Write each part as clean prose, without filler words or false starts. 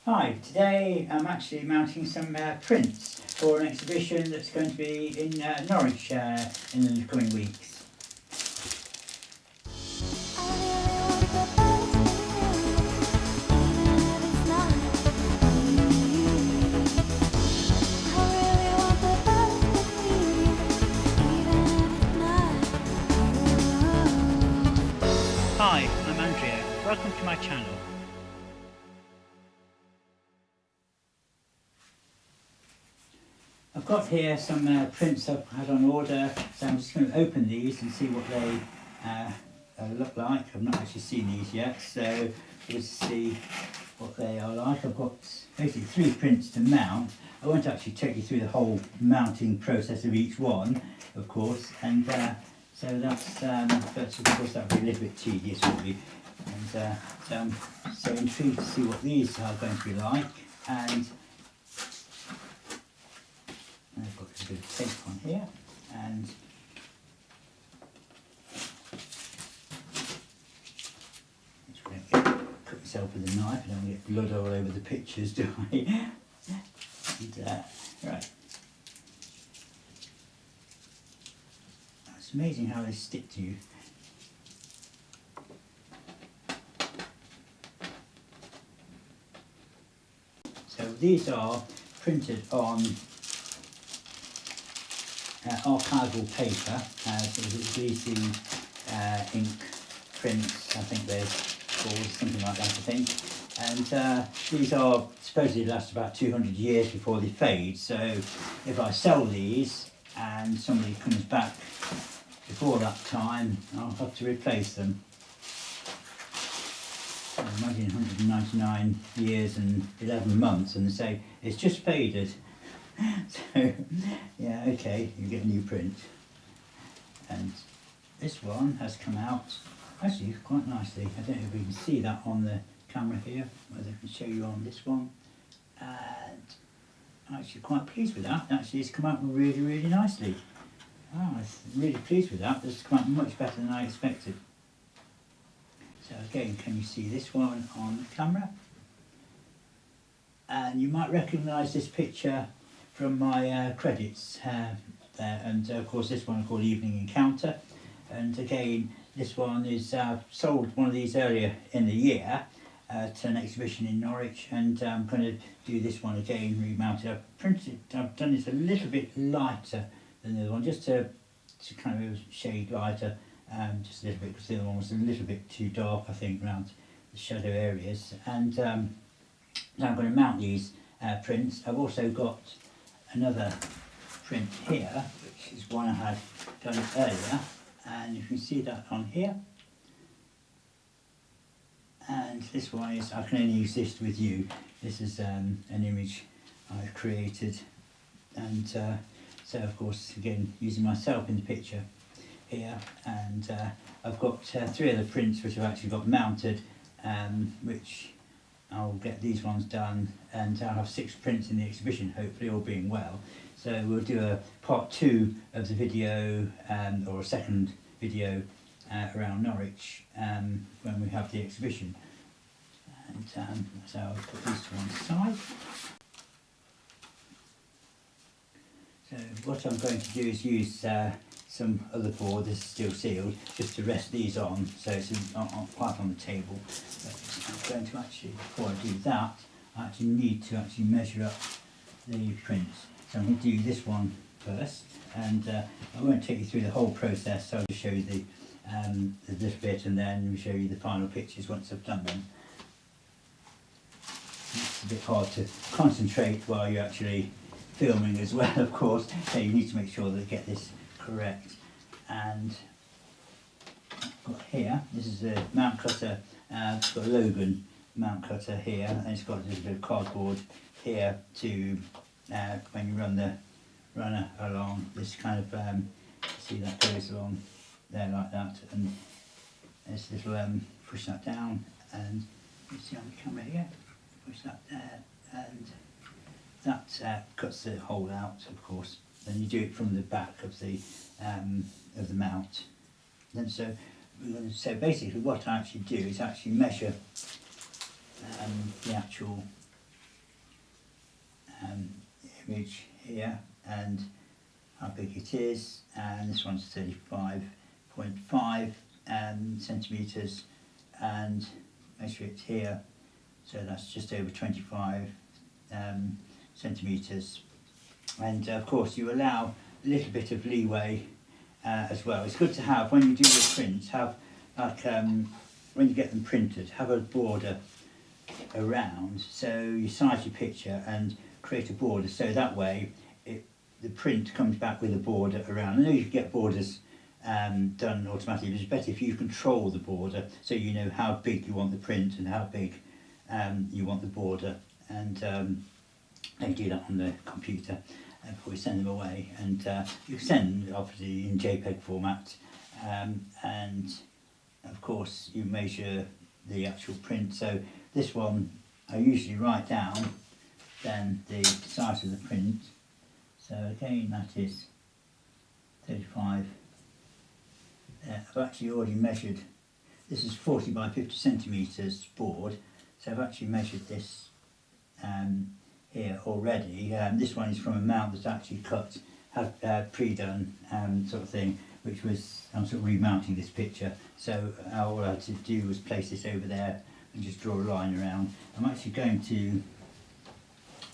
Hi, today I'm actually mounting some prints for an exhibition that's going to be in Norwich in the coming weeks. Hi, I'm Andrea. Welcome to my channel. I've got here some prints I've had on order, so I'm just going to open these and see what they look like. I've not actually seen these yet, so we'll see what they are like. I've got basically 3 prints to mount. I won't actually take you through the whole mounting process of each one, of course, and so that's of course that would be a little bit tedious for me. And so I'm so intrigued to see what these are going to be like. And I've got a bit of tape on here, and just going to cut myself with a knife. I don't want to get blood all over the pictures, do I? And, right. It's amazing how they stick to you. So these are printed on archival paper, so it's greasy ink prints, I think they're called, something like that I think. And these are supposedly last about 200 years before they fade, so if I sell these and somebody comes back before that time, I'll have to replace them. So imagine 199 years and 11 months and they say, it's just faded. So, yeah, okay, you get a new print. And this one has come out actually quite nicely. I don't know if we can see that on the camera here, whether I can show you on this one. And I'm actually quite pleased with that. Actually, it's come out really, really nicely. Oh, I'm really pleased with that. This has come out much better than I expected. So again, can you see this one on the camera? And you might recognise this picture from my credits there, and of course this one is called Evening Encounter, and again this one is sold one of these earlier in the year to an exhibition in Norwich, and I'm going to do this one again, remount it. I've done it a little bit lighter than the other one, just to kind of shade lighter, just a little bit, because the other one was a little bit too dark I think around the shadow areas. And now I'm going to mount these prints. I've also got another print here, which is one I had done earlier, and you can see that on here. And this one is, I can only use this with you. This is an image I've created, and so of course again using myself in the picture here. And I've got 3 other prints which I've actually got mounted, which I'll get these ones done, and I'll have 6 prints in the exhibition, hopefully, all being well. So we'll do a part 2 of the video, or a second video around Norwich when we have the exhibition. And so I'll put these to one side. So what I'm going to do is use some other board, this is still sealed, just to rest these on, so it's quite on the table. But I'm going to actually, before I do that, I actually need to actually measure up the prints. So I'm going to do this one first, and I won't take you through the whole process, so I'll just show you the this bit, and then we'll show you the final pictures once I've done them. It's a bit hard to concentrate while you're actually filming as well, of course, so you need to make sure that you get this correct. And I've got here, this is a mount cutter, it's got a Logan mount cutter here, and it's got a little bit of cardboard here to, when you run the runner along, this kind of, see that goes along there like that, and this little, push that down, and you see on the camera here, push that there, and that cuts the hole out, of course. Then you do it from the back of the mount. And so basically what I actually do is actually measure the actual image here and how big it is, and this one's 35.5 centimetres, and measure it here, so that's just over 25 centimetres. And of course you allow a little bit of leeway as well. It's good to have, when you do your prints, have like when you get them printed, have a border around, so you size your picture and create a border, so that way the print comes back with a border around. I know you can get borders done automatically, but it's better if you control the border, so you know how big you want the print and how big you want the border, and they do that on the computer before you send them away. And you can send obviously in JPEG format, and of course you measure the actual print. So this one I usually write down then the size of the print, so again that is 35. I've actually already measured, this is 40 by 50 centimetres board, so I've actually measured this here already. This one is from a mount that's actually cut, had pre-done sort of thing, which was, I'm sort of remounting this picture, so all I had to do was place this over there and just draw a line around. I'm actually going to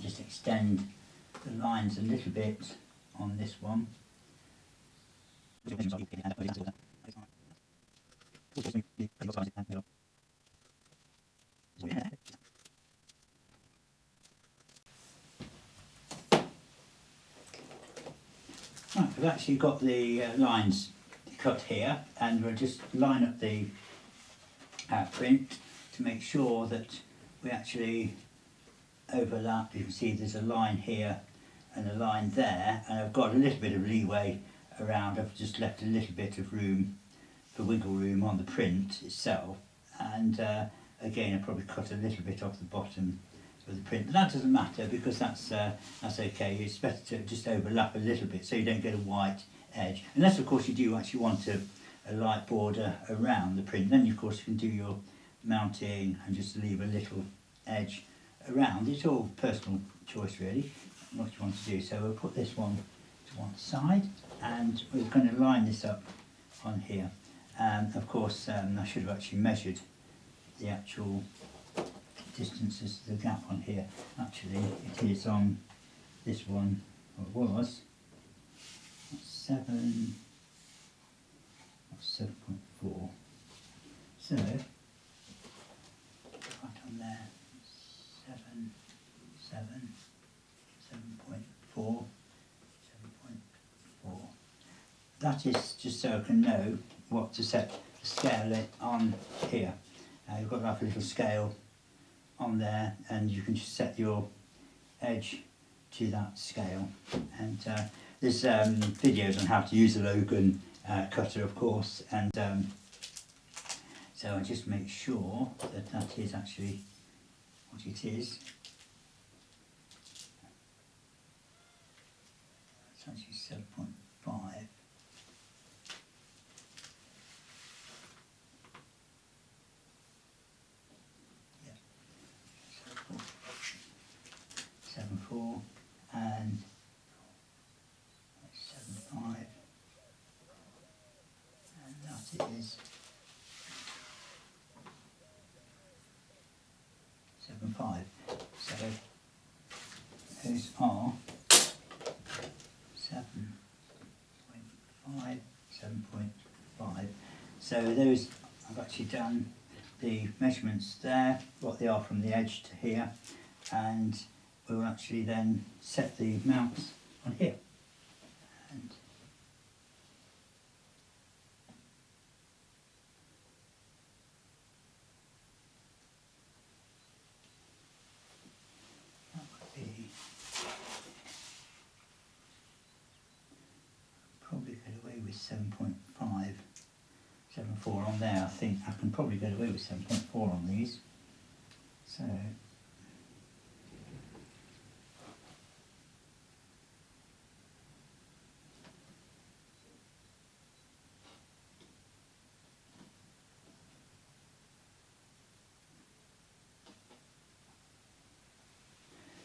just extend the lines a little bit on this one. Right, we've actually got the lines cut here, and we'll just line up the print to make sure that we actually overlap. You can see there's a line here and a line there, and I've got a little bit of leeway around. I've just left a little bit of room for wiggle room on the print itself, and again I probably cut a little bit off the bottom of the print, but that doesn't matter because that's okay. It's better to just overlap a little bit so you don't get a white edge, unless of course you do actually want a light border around the print. Then of course you can do your mounting and just leave a little edge around. It's all personal choice really, what you want to do. So we'll put this one to one side, and we're going to line this up on here. And of course I should have actually measured the actual distances to the gap on here. Actually it is on this one, or it was 7.4. So right on there, 7.4. That is just so I can know what to set the scale on here. You've got like a little scale on there, and you can just set your edge to that scale. And there's videos on how to use the Logan cutter, of course, and so I just make sure that that is actually what it is. It's actually 7.5. Yeah, 7.4 and 7.5, and that is 7.5. So those are 7.5, 7.5. So those, I've actually done the measurements there, what they are from the edge to here, and we'll actually then set the mounts on here. And that would be, probably get away with 7.5, 7.4 on there. I think I can probably get away with 7.4 on these.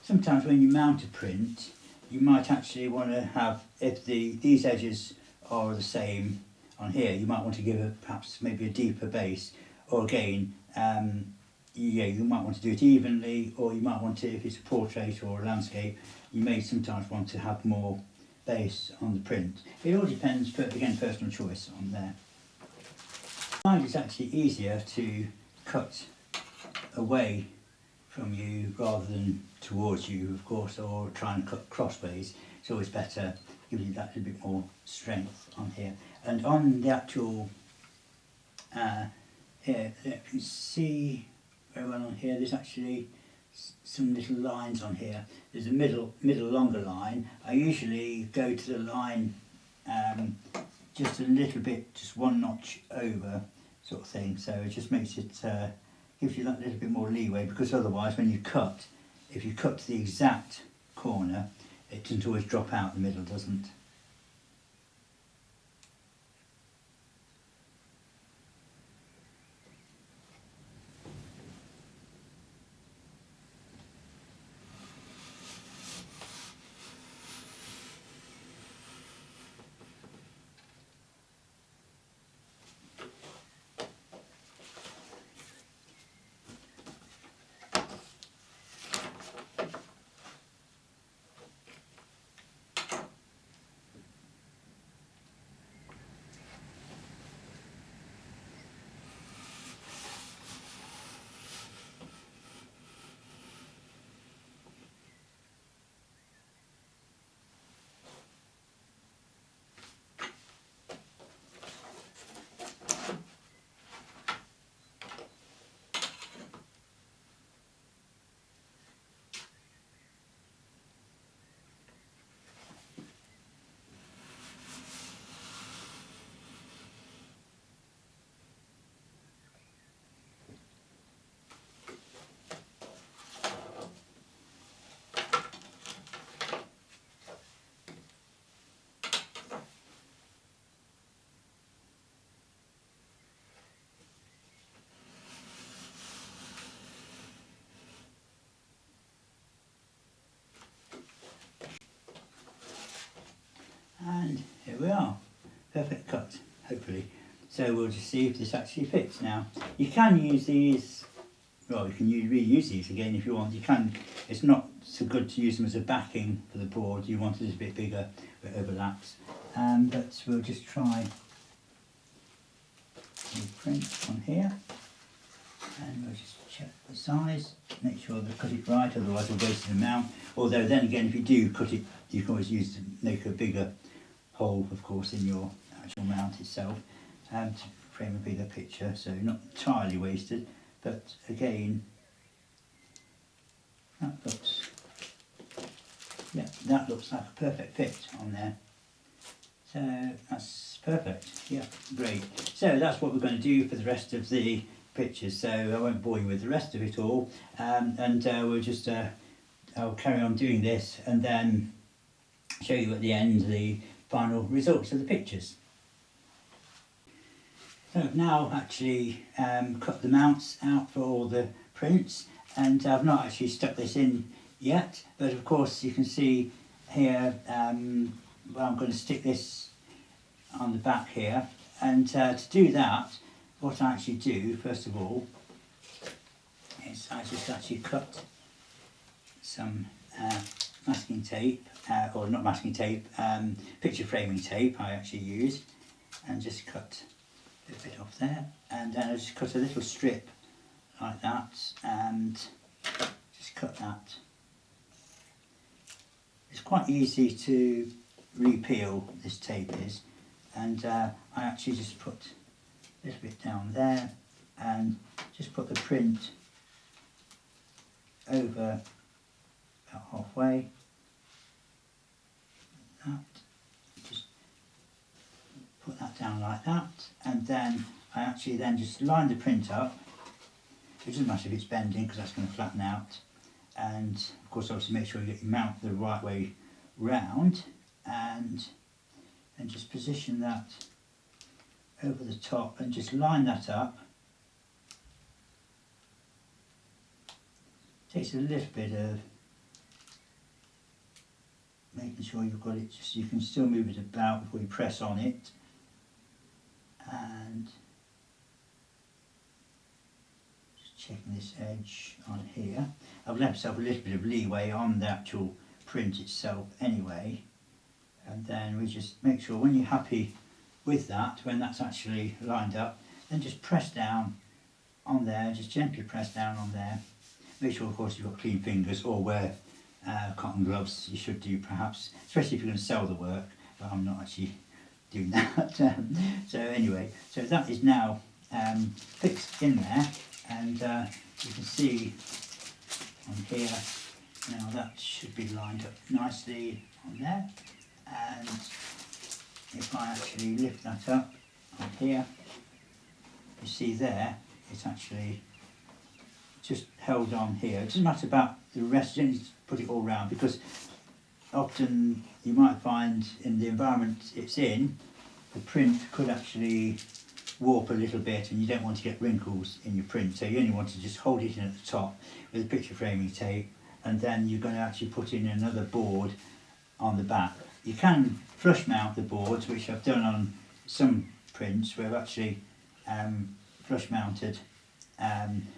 So sometimes when you mount a print, you might actually want to have, if these edges are the same on here, you might want to give it perhaps maybe a deeper base, or again, yeah, you might want to do it evenly, or you might want to, if it's a portrait or a landscape, you may sometimes want to have more base on the print. It all depends, but again, personal choice on there. I find it's actually easier to cut away from you rather than towards you, of course, or try and cut crossways. It's always better, gives you that little bit more strength on here. And on the actual, here, if you see very well on here, there's actually some little lines on here. There's a middle longer line. I usually go to the line just a little bit, just one notch over, sort of thing. So it just makes it, gives you that little bit more leeway, because otherwise when you cut, if you cut to the exact corner, it doesn't always drop out the middle, doesn't. And here we are, perfect cut, hopefully. So we'll just see if this actually fits now. You can use these, well, you can reuse these again if you want. You can, it's not so good to use them as a backing for the board. You want it a bit bigger, where it overlaps. But we'll just try the print on here. And we'll just check the size, make sure they cut it right, otherwise we'll waste the amount. Although then again, if you do cut it, you can always use to make a bigger hole, of course, in your actual mount itself, to frame a bigger picture, so not entirely wasted. But again, that looks like a perfect fit on there. So that's perfect, yeah, great. So that's what we're going to do for the rest of the pictures, so I won't bore you with the rest of it all, and we'll just, I'll carry on doing this and then show you at the end the final results of the pictures. So I've now actually cut the mounts out for all the prints, and I've not actually stuck this in yet, but of course you can see here, well, I'm going to stick this on the back here, and to do that, what I actually do first of all is I just actually cut some masking tape, or not masking tape, picture framing tape I actually use, and just cut a bit off there, and then I just cut a little strip like that, and just cut that. It's quite easy to re-peel, this tape is, and I actually just put a little bit down there and just put the print over about halfway. That. Just put that down like that, and then I actually then just line the print up. It doesn't matter if it's bending because that's going to flatten out, and of course obviously make sure you get your mount the right way round, and then just position that over the top and just line that up. Takes a little bit of making sure you've got it, just you can still move it about before you press on it, and just checking this edge on here. I've left myself a little bit of leeway on the actual print itself anyway, and then we just make sure when you're happy with that, when that's actually lined up, then just press down on there, just gently press down on there. Make sure of course you've got clean fingers, or wear cotton gloves. You should do perhaps, especially if you're going to sell the work, but I'm not actually doing that. So anyway, so that is now fixed in there, and you can see on here now that should be lined up nicely on there. And if I actually lift that up on here, you see there it's actually just held on here. It doesn't matter about the rest, you don't need to put it all round, because often you might find in the environment it's in, the print could actually warp a little bit, and you don't want to get wrinkles in your print, so you only want to just hold it in at the top with a picture framing tape, and then you're going to actually put in another board on the back. You can flush mount the boards, which I've done on some prints where I've actually flush mounted,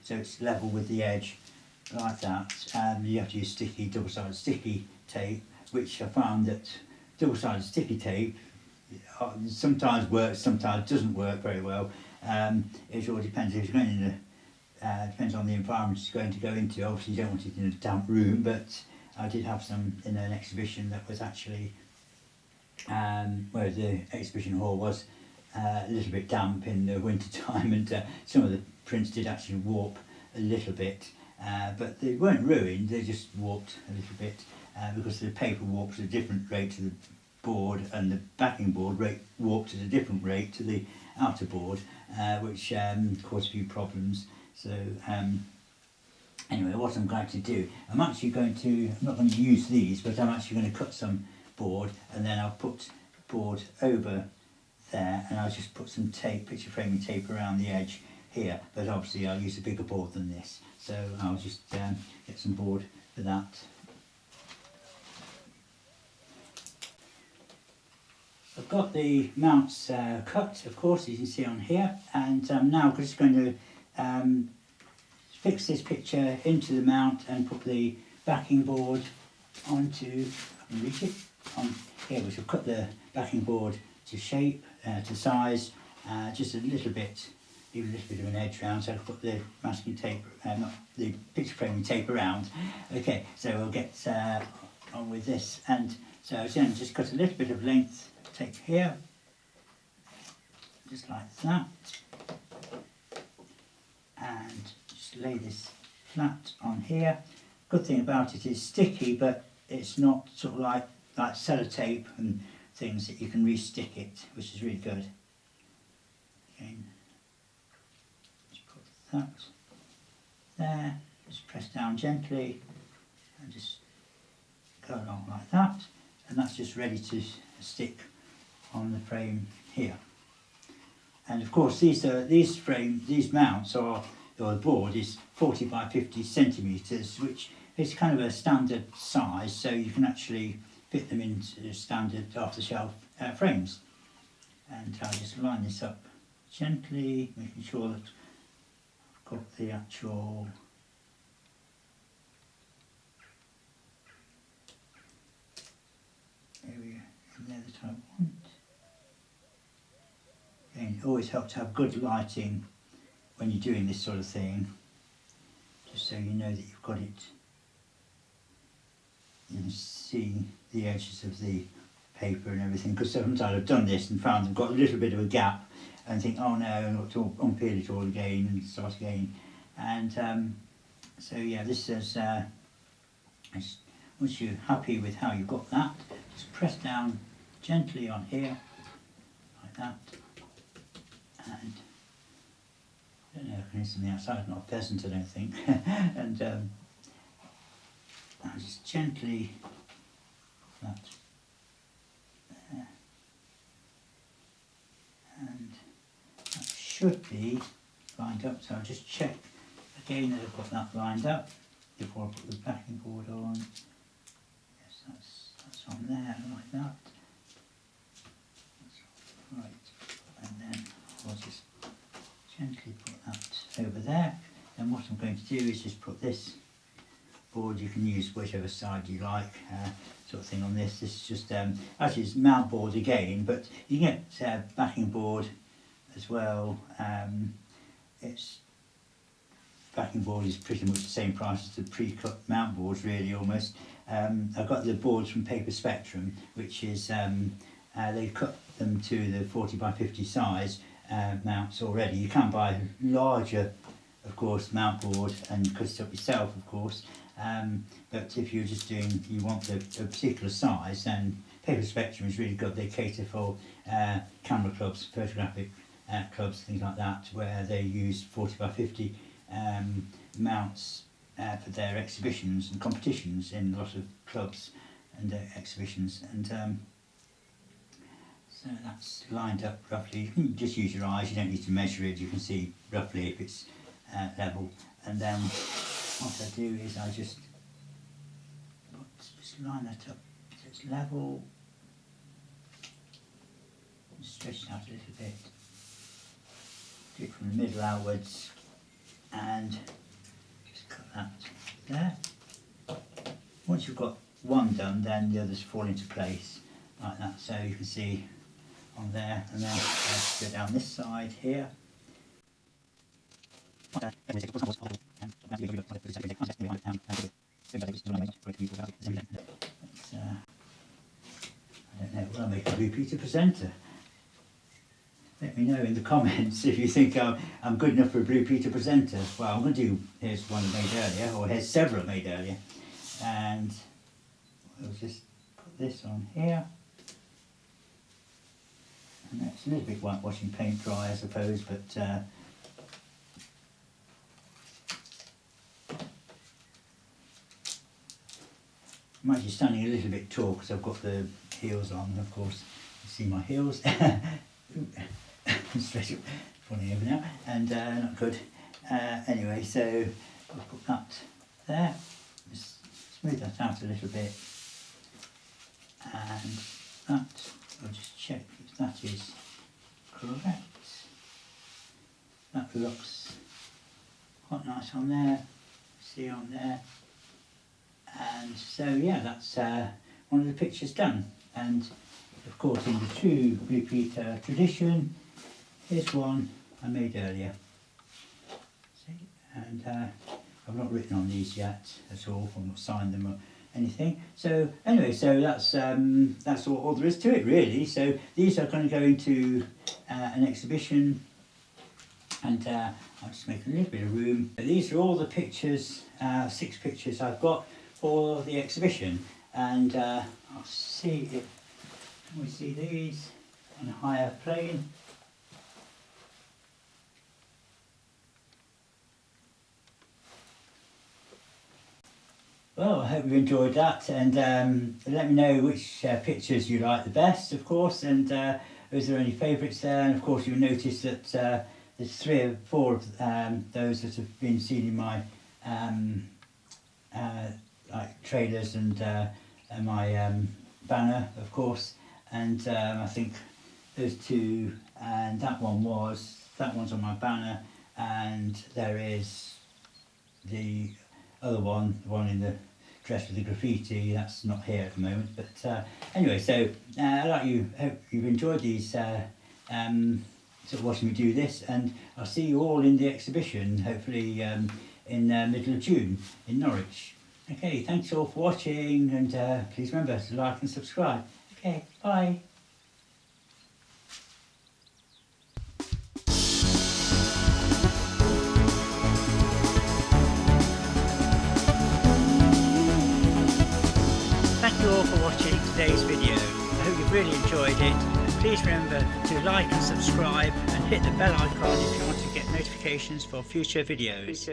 so it's level with the edge like that. You have to use sticky, double-sided sticky tape, which I found that double-sided sticky tape sometimes works, sometimes doesn't work very well. It all depends if you're going in depends on the environment it's going to go into. Obviously you don't want it in a damp room, but I did have some in an exhibition that was actually where the exhibition hall was a little bit damp in the winter time, and some of the prints did actually warp a little bit, but they weren't ruined, they just warped a little bit because the paper warps at a different rate to the board, and the backing board warped at a different rate to the outer board, which caused a few problems. So anyway, what I'm going to do, I'm not going to use these, but I'm actually going to cut some board, and then I'll put board over there, and I'll just put some tape, picture framing tape around the edge here, but obviously I'll use a bigger board than this, so I'll just get some board for that. I've got the mounts cut, of course, as you can see on here, and now I'm just going to fix this picture into the mount and put the backing board onto, I can reach it, on here, which will cut the backing board to shape, to size, just a little bit, leave a little bit of an edge around, so I'll put the masking tape, not the picture framing tape around. Okay, so we'll get on with this, and so again, just cut a little bit of length tape here, just like that, and just lay this flat on here. Good thing about it is sticky, but it's not sort of like sellotape and things that you can re-stick it, which is really good. Again, just put that there, just press down gently and just go along like that, and that's just ready to stick on the frame here. And of course these mounts are, or the board is 40 by 50 centimetres, which is kind of a standard size, so you can actually fit them into standard off-the-shelf frames. And I'll just line this up gently, making sure that I've got the actual area in there that I want. Again, it always helps to have good lighting when you're doing this sort of thing, just so you know that you've got it. You can see the edges of the paper and everything, because sometimes I've done this and found I've got a little bit of a gap and think, oh no, I've got to unpeel it all again and start again. And so yeah, this is once you're happy with how you've got that, just press down gently on here like that, and I don't know if I can see the outside, not pleasant I don't think. And I'll just gently that there, and that should be lined up, so I'll just check again that I've got that lined up before I put the backing board on. Yes, that's on there like that. Right, and then I'll just gently put that over there. And what I'm going to do is just put this board, you can use whichever side you like, sort of thing on this. This is just, actually it's mount board again, but you can get backing board as well. It's backing board is pretty much the same price as the pre-cut mount boards, really, almost. I've got the boards from Paper Spectrum, which is, they cut them to the 40 by 50 size mounts already. You can buy larger, of course, mount board and cut it up yourself, of course. But if you're just doing, you want a particular size, then Paper Spectrum is really good. They cater for camera clubs, photographic clubs, things like that, where they use 40 by 50 mounts for their exhibitions and competitions in a lot of clubs and exhibitions. And so that's lined up roughly. You can just use your eyes, you don't need to measure it, you can see roughly if it's level. And then what I do is I just line that up so it's level, and stretch it out a little bit, do it from the middle outwards, and just cut that there. Once you've got one done, then the others fall into place like that, so you can see on there. And then let's go down this side here. I don't know, will I make a Blue Peter presenter? Let me know in the comments if you think I'm good enough for a Blue Peter presenter. Well, I'm going to do, here's one I made earlier, or here's several I made earlier. And we'll just put this on here. And that's a little bit whitewashing paint dry, I suppose, but I'm actually standing a little bit tall because I've got the heels on, of course. You see my heels. Straight up, falling over now, and not good. Anyway, so I'll put that there. Just smooth that out a little bit, and that, I'll just check if that is correct. That looks quite nice on there. See on there. And so yeah, that's one of the pictures done. And of course, in the true Blue Peter tradition, here's one I made earlier. See? And I've not written on these yet at all. I've not signed them or anything. So anyway, so that's all there is to it, really. So these are going to go into an exhibition, and I'll just make a little bit of room. These are all the pictures, 6 pictures I've got for the exhibition, and I'll see if we see these on a higher plane. Well, I hope you enjoyed that, and let me know which pictures you like the best, of course, and is there any favourites there. And of course you'll notice that there's 3 or 4 of those that have been seen in my like trailers and my banner, of course, and I think those 2, and that one's on my banner, and there is the other one, the one in the dress with the graffiti, that's not here at the moment. But anyway, so hope you've enjoyed these, sort of watching me do this, and I'll see you all in the exhibition, hopefully in the middle of June in Norwich. Okay, thanks all for watching, and please remember to like and subscribe. Okay, bye. Thank you all for watching today's video. I hope you've really enjoyed it. Please remember to like and subscribe and hit the bell icon if you want to get notifications for future videos.